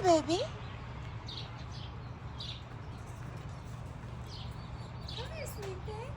baby. Come here, sweet thing.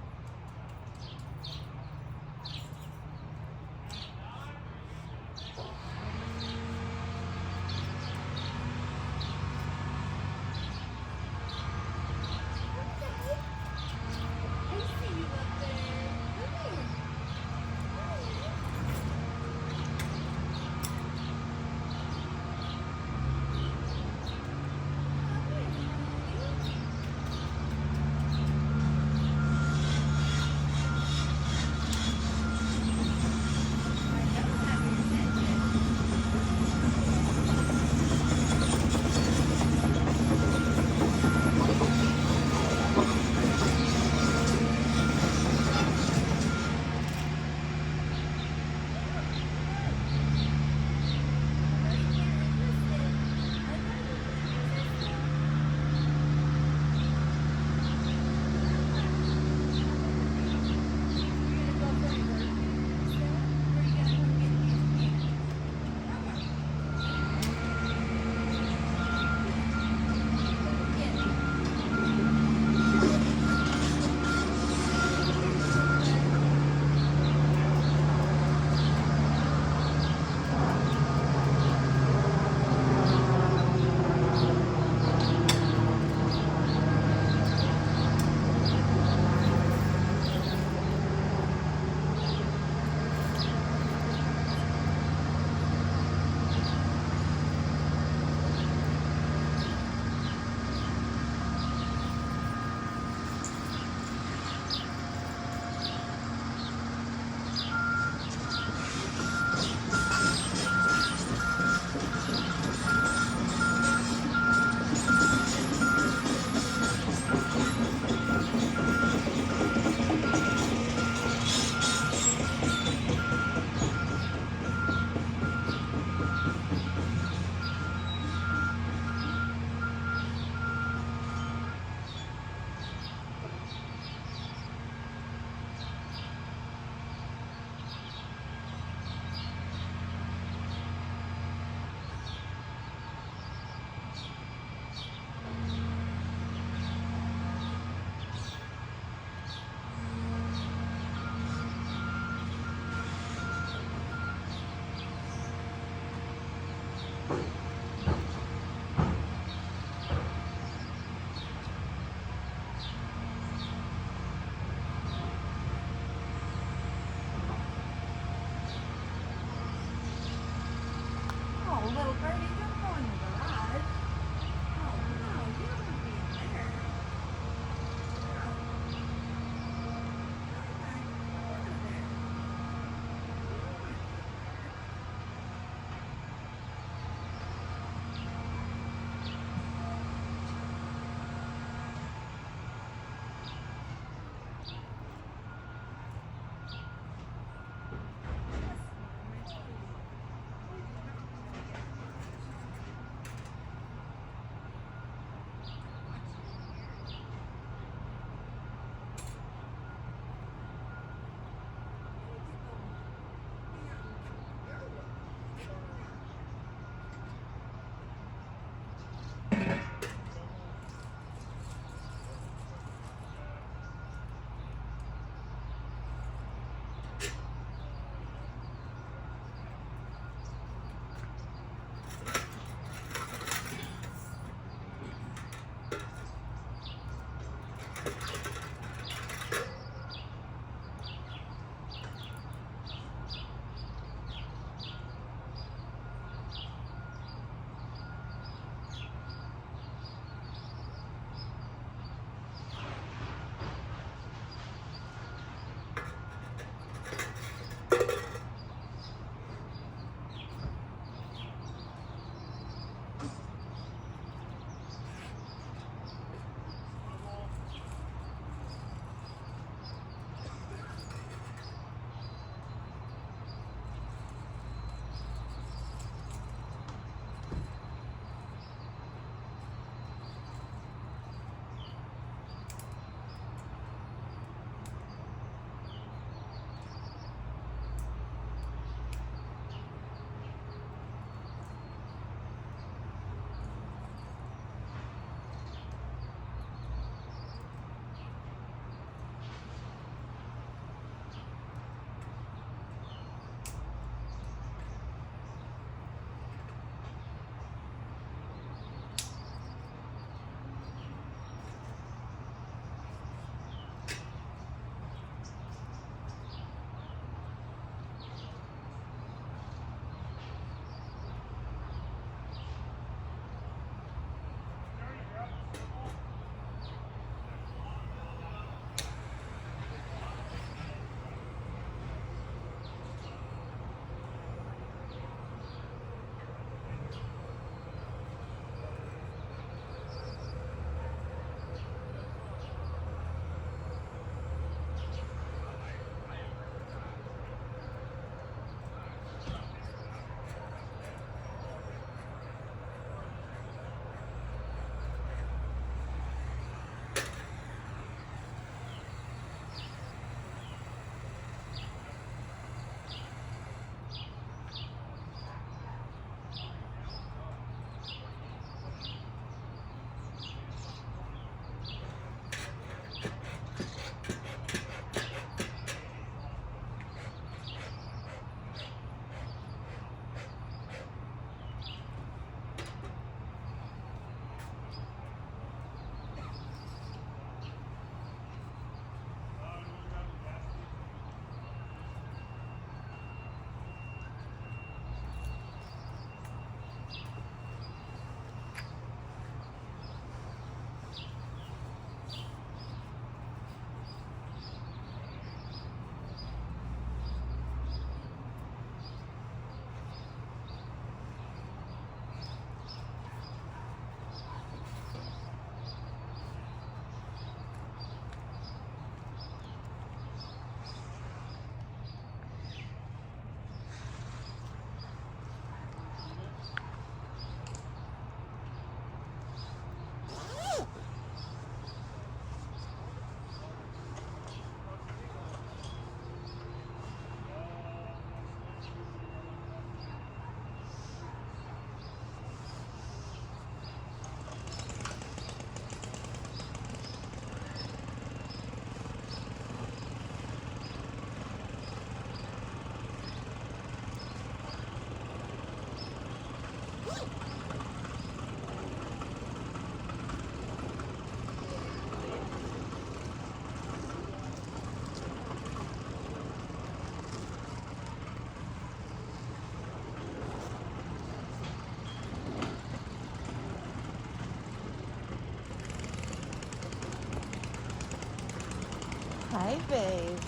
Hi, babe.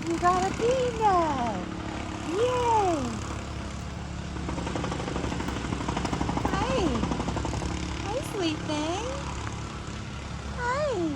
You got a peanut. Yay. Hi. Hi, sweet thing. Hi.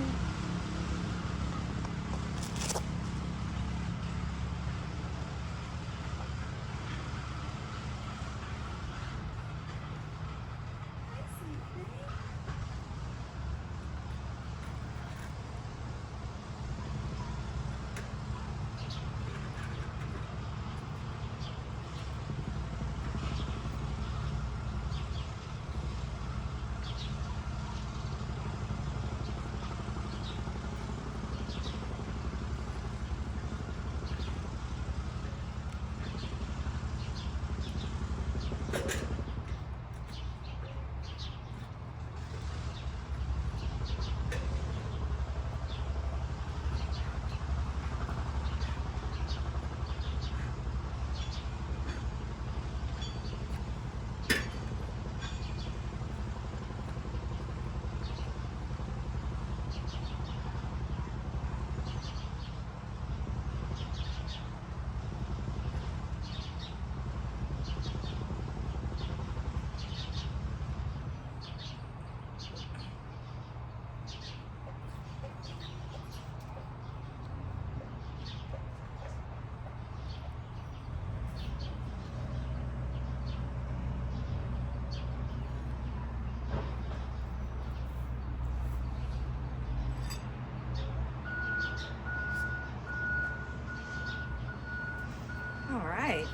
All right.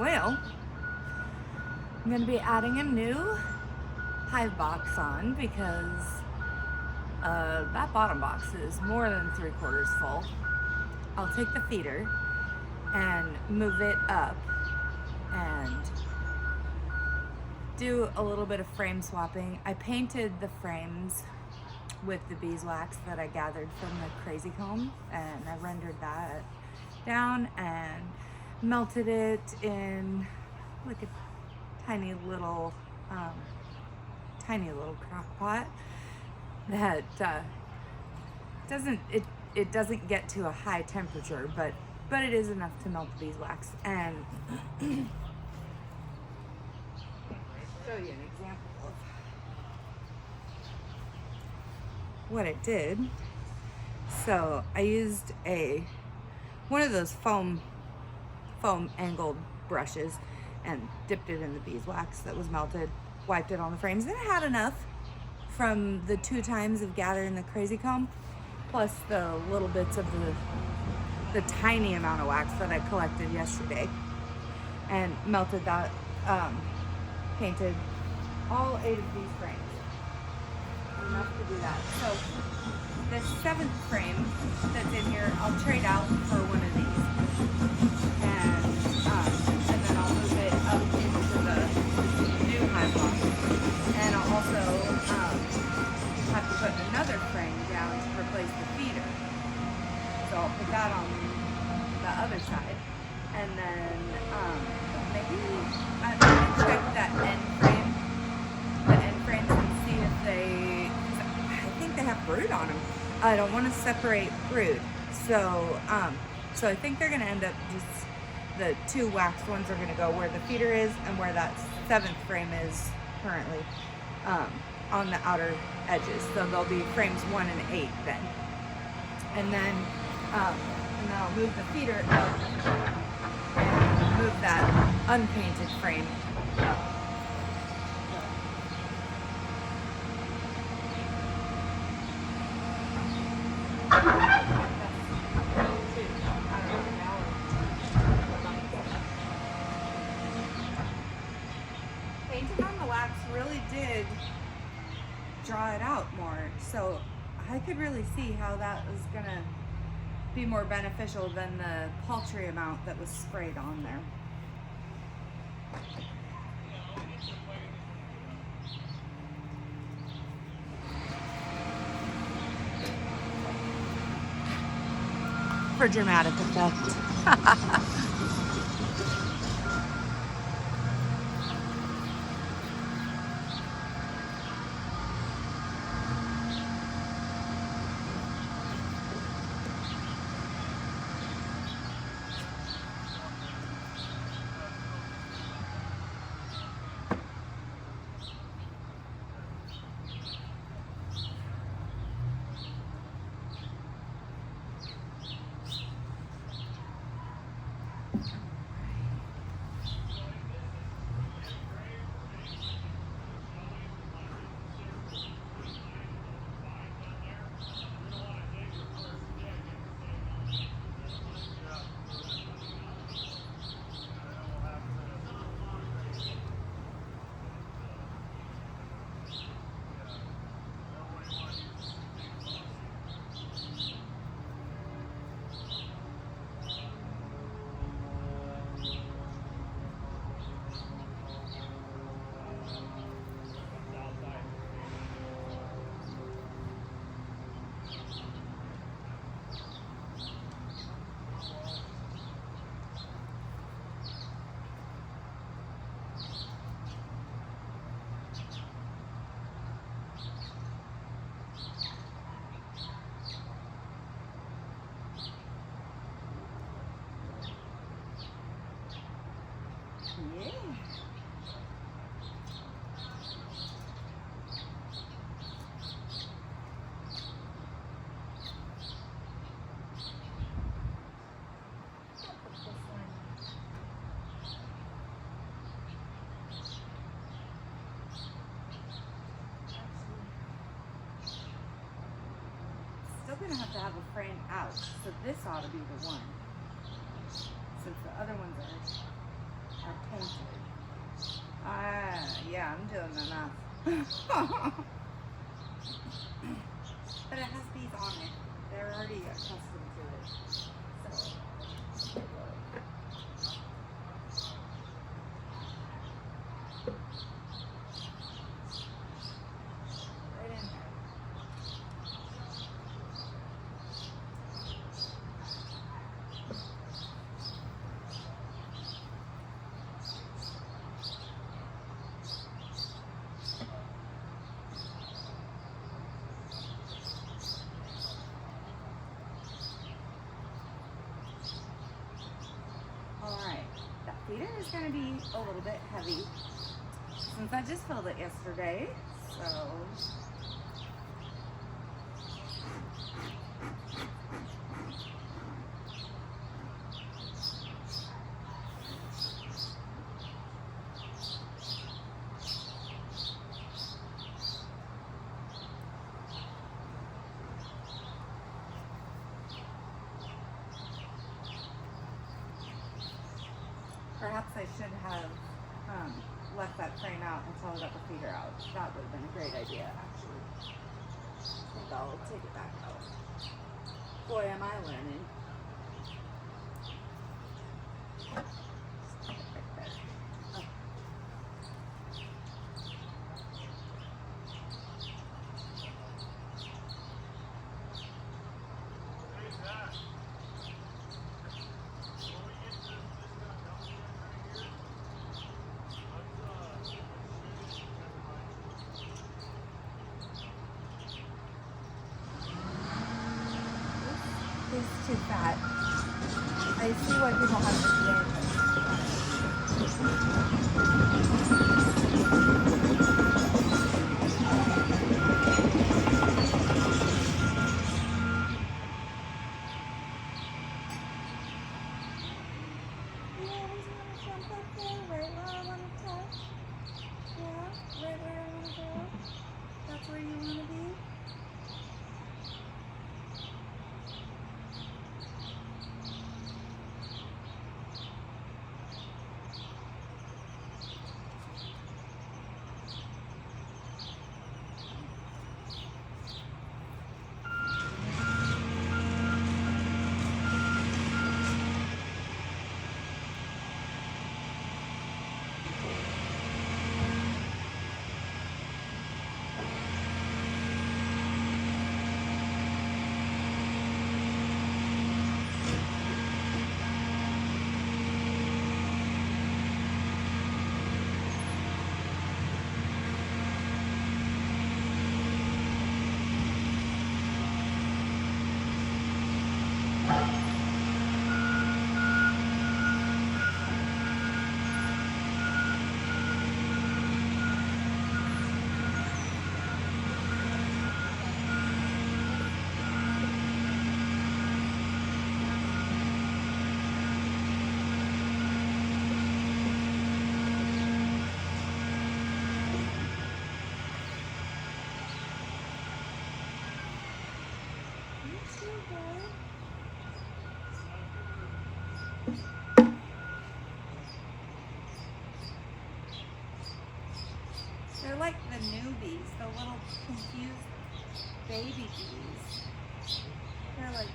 Well, I'm going to be adding a new hive box on because that bottom box is more than 3/4 full. I'll take the feeder and move it up and do a little bit of frame swapping. I painted the frames with the beeswax that I gathered from the crazy comb, and I rendered that down and melted it in like a tiny little crock pot that doesn't get to a high temperature, but it is enough to melt the beeswax. And show you an example of what it did. So I used one of those foam angled brushes and dipped it in the beeswax that was melted, wiped it on the frames, and it had enough from the 2 times of gathering the crazy comb, plus the little bits of the tiny amount of wax that I collected yesterday, and melted that, painted all 8 of these frames. Enough to do that. So the 7th frame that's in here, I'll trade out for one of these, and then I'll move it up into the new hive box, and I'll also have to put another frame down to replace the feeder. So I'll put that on the other side, and then maybe I'm gonna check that the end frames, and see if I think they have brood on them. I don't want to separate brood, so I think they're gonna end up just, the 2 waxed ones are gonna go where the feeder is and where that 7th frame is currently, on the outer edges. So they'll be frames 1 and 8 then. And then I'll move the feeder up and move that unpainted frame up. Painting on the wax really did draw it out more, so I could really see how that was gonna be more beneficial than the paltry amount that was sprayed on there. For dramatic effect. gonna have to have a frame out, so this ought to be the one. Since the other ones are painted. Yeah, I'm doing enough. But it has these on it. They're already accustomed to it. So. Right in there. Alright, that feeder is going to be a little bit heavy since I just filled it yesterday, so perhaps I should have left that frame out until I got the feeder out. That would have been a great idea, actually. I think I'll take it back out. Boy, am I learning. Right there. Oh. He's too fat. I see why people have You always want to jump up there, right where I want to touch? Yeah, right where I want to go? That's where you want to be? They're like the newbies, the little confused baby bees. They're like,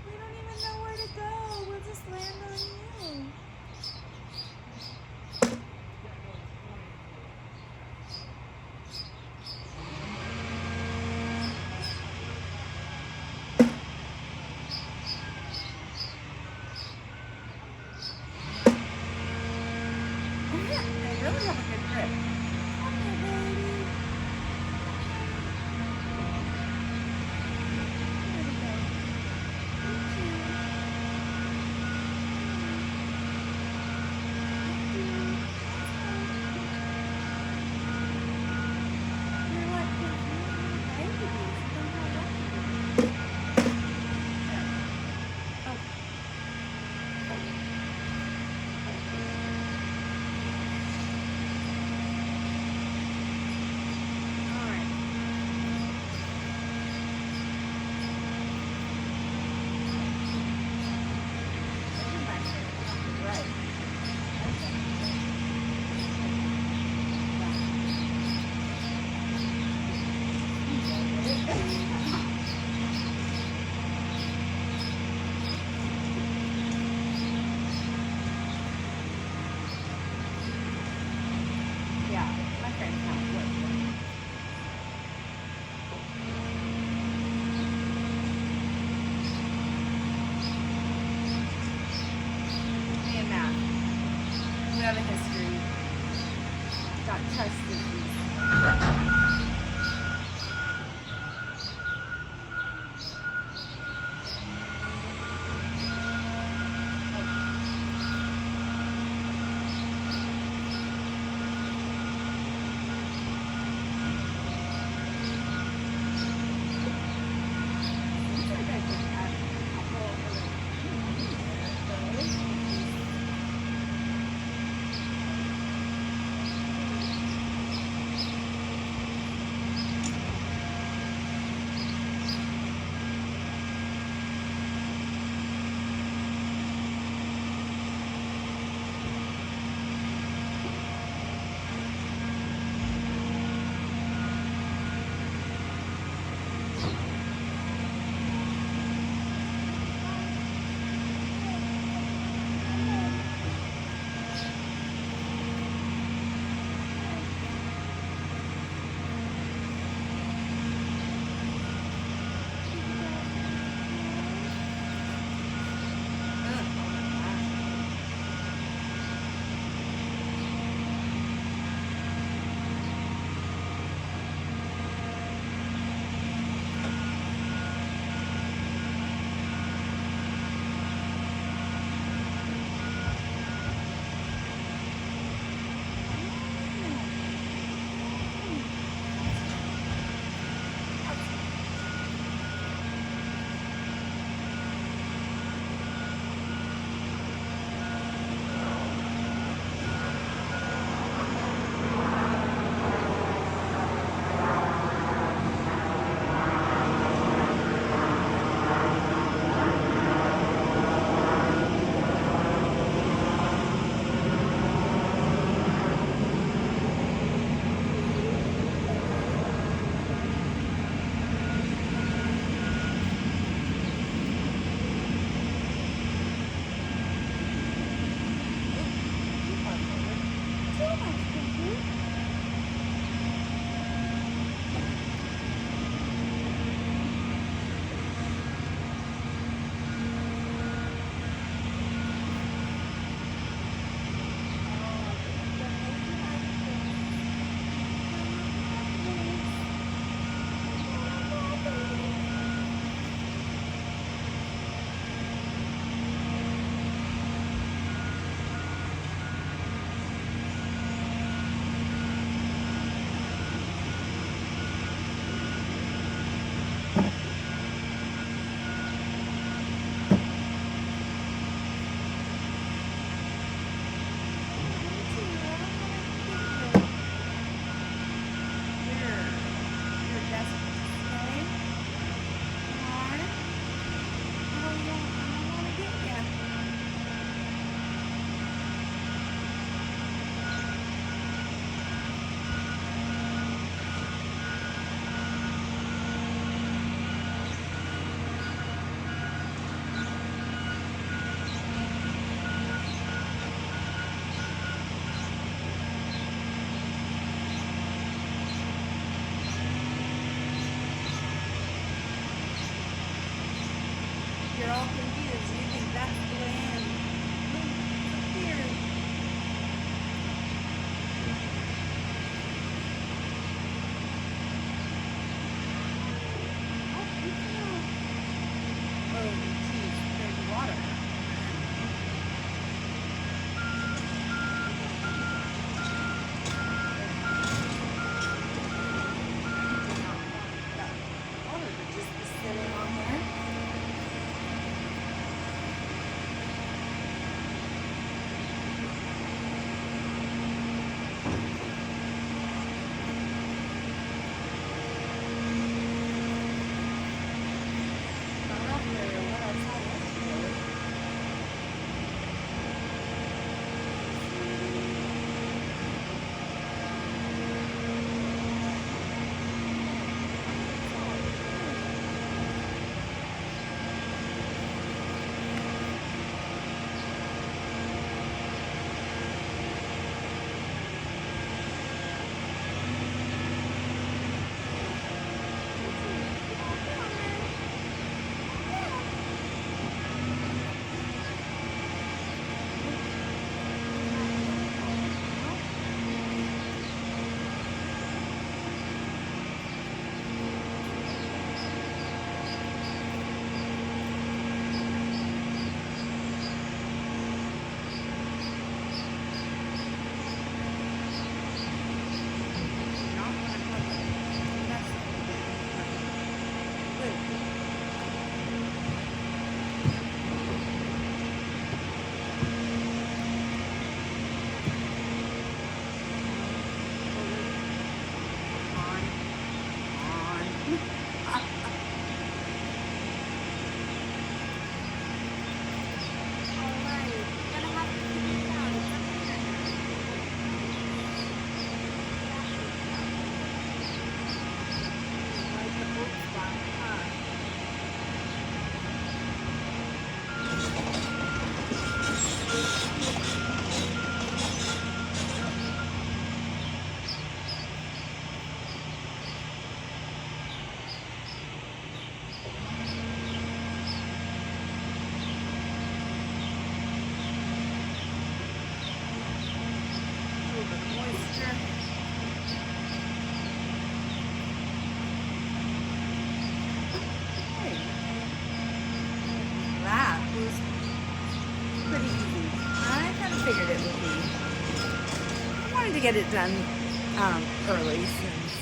we don't even know where to go. We'll just land on you. They really have a good grip. Okay, baby. There we go. Thank you. get it done early since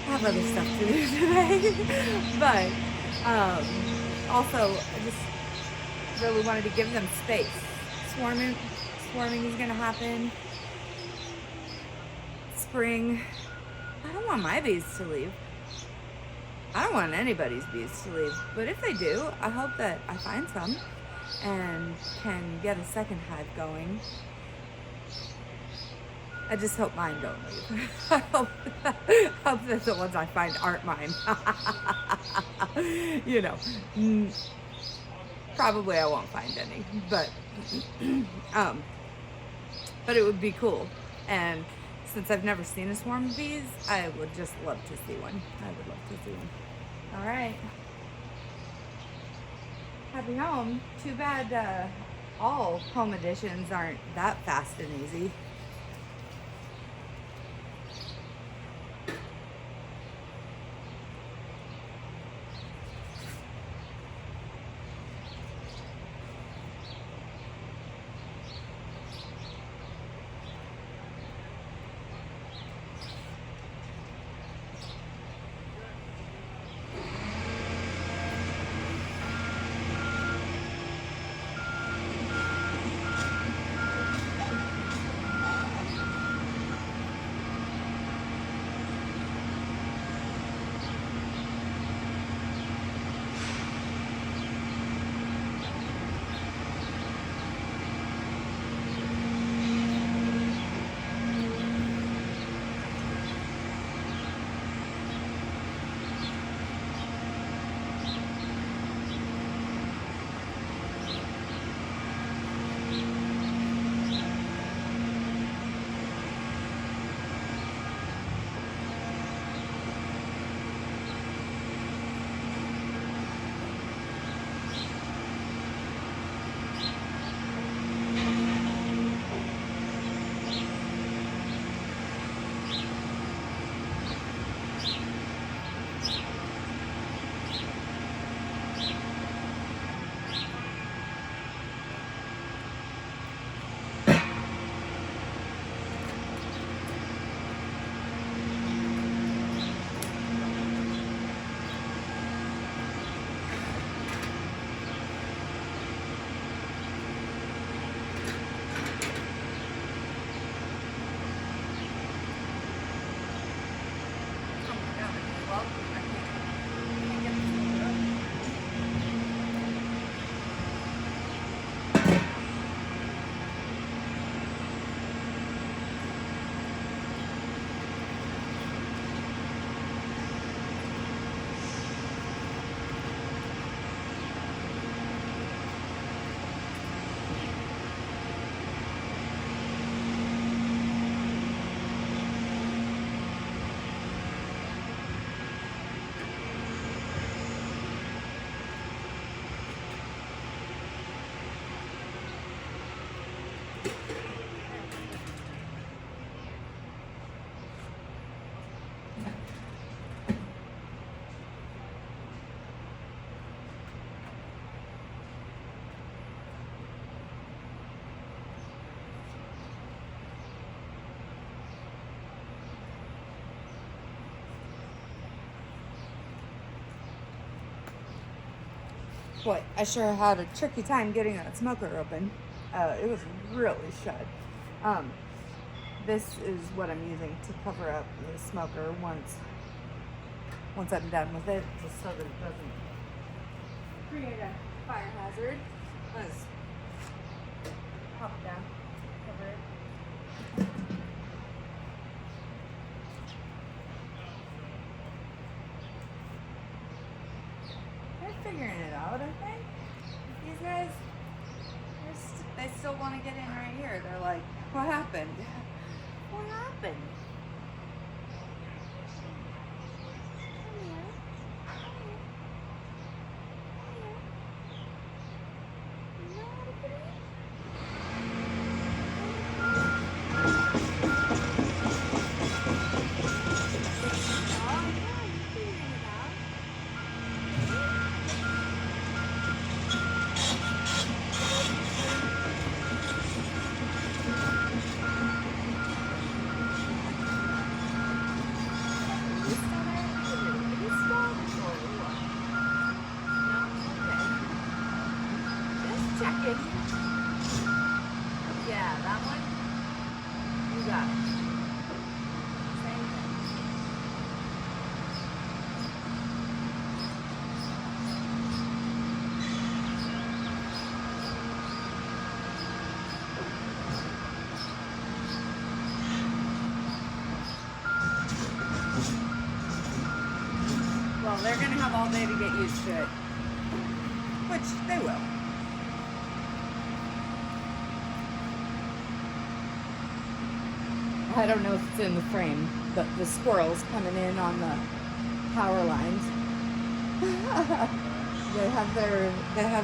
I have other stuff to do today. But also, I just really wanted to give them space. Swarming is gonna happen. Spring. I don't want my bees to leave. I don't want anybody's bees to leave. But if they do, I hope that I find some and can get a second hive going. I just hope mine don't leave. I hope that the ones I find aren't mine. You know, probably I won't find any, but it would be cool. And since I've never seen a swarm of bees, I would just love to see one. I would love to see one. All right. Happy home. Too bad all home editions aren't that fast and easy. Boy, I sure had a tricky time getting that smoker open. It was really shut. This is what I'm using to cover up the smoker once I'm done with it, just so that it doesn't create a fire hazard. Let's pop it down, cover it. They're figuring it out, I think. These guys, they still want to get in right here. They're like, what happened? What happened? they're going to have all day to get used to it. Which they will. I don't know if it's in the frame, but the squirrels coming in on the power lines. They have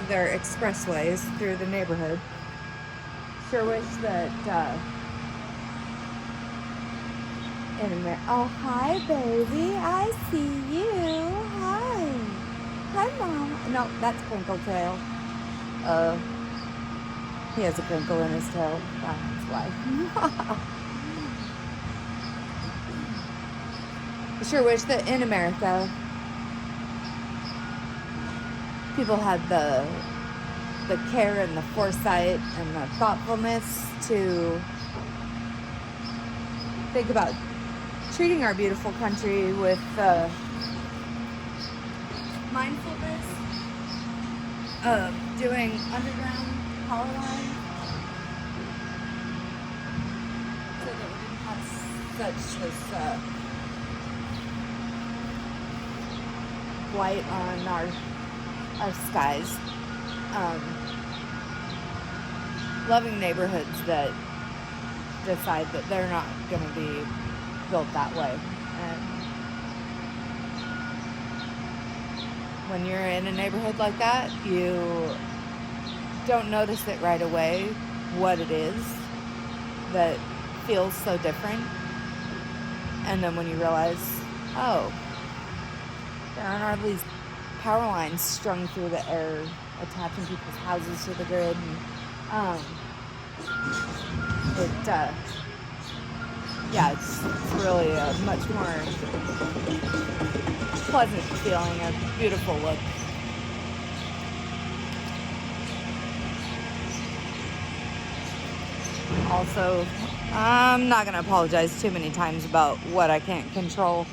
their expressways through the neighborhood. Sure wish that oh, hi baby, I see you. Hi mom. No, that's Crinkle Tail. He has a crinkle in his tail. That's why. I sure wish that in America people had the care and the foresight and the thoughtfulness to think about treating our beautiful country with mindfulness of doing underground power lines so that we didn't have such this blight on our skies. Loving neighborhoods that decide that they're not going to be built that way. And when you're in a neighborhood like that, you don't notice it right away what it is that feels so different. And then when you realize, oh, there aren't all these power lines strung through the air attaching people's houses to the grid, and it's really a much more pleasant feeling, a beautiful look. Also, I'm not going to apologize too many times about what I can't control,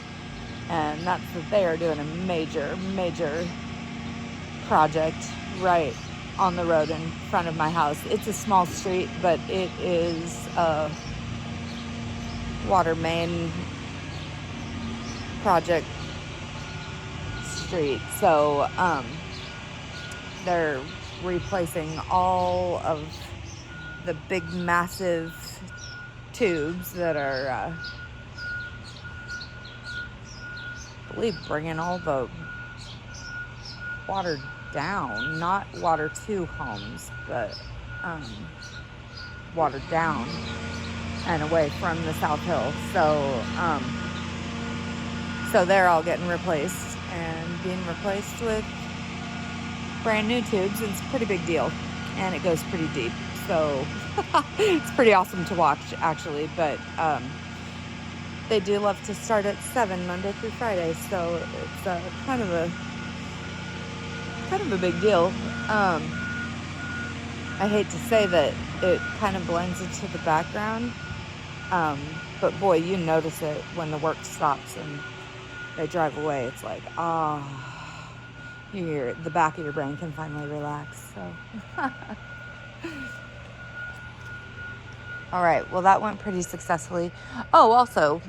and that's that they are doing a major project right on the road in front of my house. It's a small street, but it is a water main project street. So they're replacing all of the big massive tubes that are I believe bringing all the water down, not water to homes, but water down and away from the South Hill. So they're all getting replaced and being replaced with brand new tubes. It's a pretty big deal, and it goes pretty deep. So it's pretty awesome to watch, actually. But they do love to start at 7 Monday through Friday, so it's kind of a big deal. I hate to say that it kind of blends into the background, but boy, you notice it when the work stops and they drive away. It's like, the back of your brain can finally relax. So, all right. Well, that went pretty successfully. Oh, also,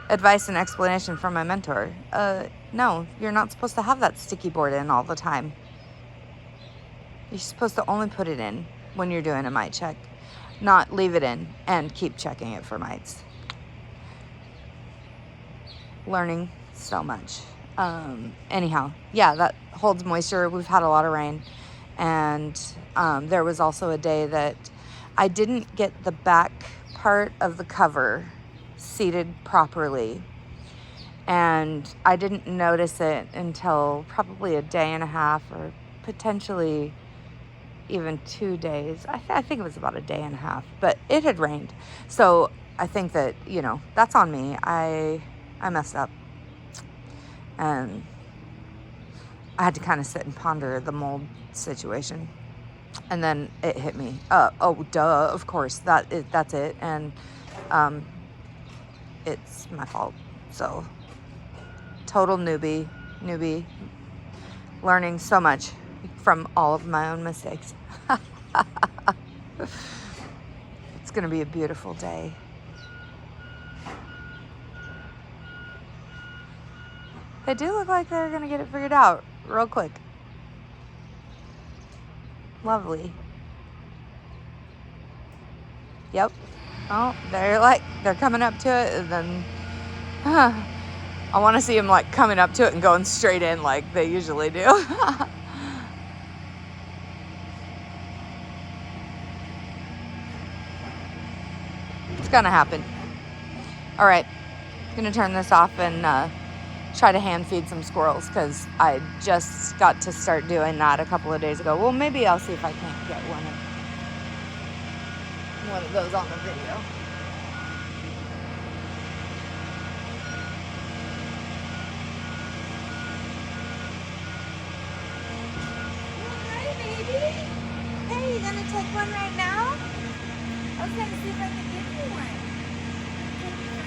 advice and explanation from my mentor. No, you're not supposed to have that sticky board in all the time. You're supposed to only put it in when you're doing a mite check, not leave it in and keep checking it for mites. Learning so much. Anyhow, yeah, that holds moisture. We've had a lot of rain, and there was also a day that I didn't get the back part of the cover seated properly, and I didn't notice it until probably a day and a half, or potentially even 2 days. I think it was about a day and a half, but it had rained. So I think that, that's on me. I messed up, and I had to kind of sit and ponder the mold situation. And then it hit me. Of course, that's it. And it's my fault. So total newbie, learning so much from all of my own mistakes. It's going to be a beautiful day. They do look like they're gonna get it figured out real quick. Lovely. Yep. Oh, they're coming up to it, and then I want to see them like coming up to it and going straight in like they usually do. It's gonna happen. All right, I'm gonna turn this off and try to hand feed some squirrels because I just got to start doing that a couple of days ago. Well, maybe I'll see if I can't get one of those on the video. Hi, baby. Hey, you gonna take one right now? I was gonna see if I could give you one. Take it from me.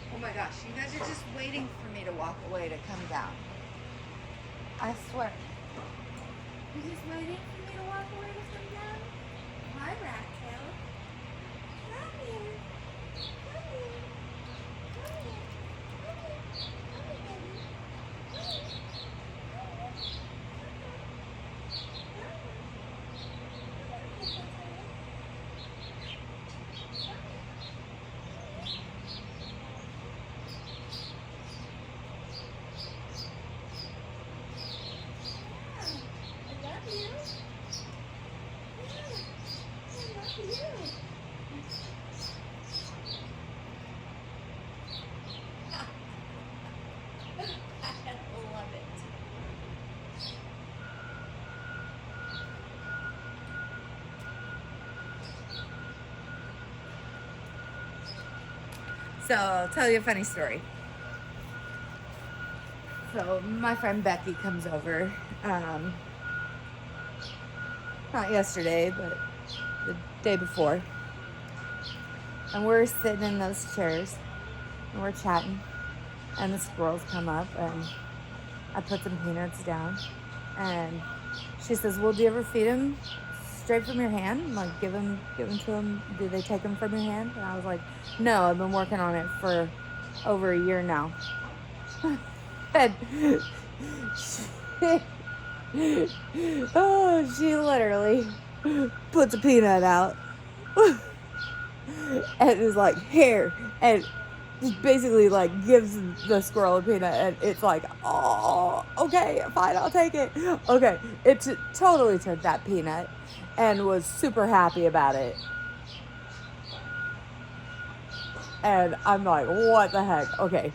Oh my gosh, you guys are just waiting for me to walk away to come down. I swear. You're just waiting for me to walk away to come down? Hi, rat tail. Come here. Come here. Come here. Come here. Come here, baby. Come here. Come here. I love you. I love you. I love it. So I'll tell you a funny story. So my friend Becky comes over, not yesterday, but the day before. And we're sitting in those chairs and we're chatting, and the squirrels come up and I put some peanuts down, and she says, well, do you ever feed them straight from your hand? Like give them to them? Do they take them from your hand? And I was like, no, I've been working on it for over a year now. And she literally puts a peanut out and is like, here, and just basically like gives the squirrel a peanut, and it's like, oh, okay, fine, I'll take it. Okay, it totally took that peanut and was super happy about it. And I'm like, what the heck? Okay,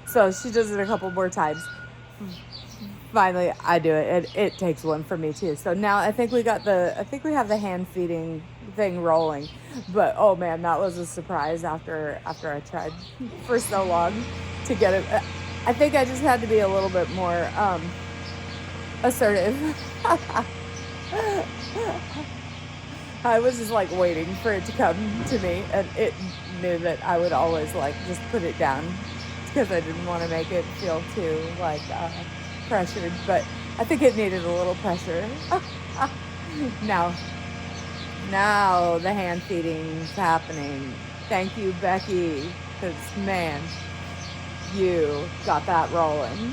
so she does it a couple more times. Finally, I do it, and it takes one for me too. So now I think we have the hand feeding thing rolling. But oh man, that was a surprise after I tried for so long to get it. I think I just had to be a little bit more assertive. I was just like waiting for it to come to me, and it knew that I would always like just put it down because I didn't want to make it feel too like pressured, but I think it needed a little pressure. Now the hand feeding's happening. Thank you, Becky, because man, you got that rolling.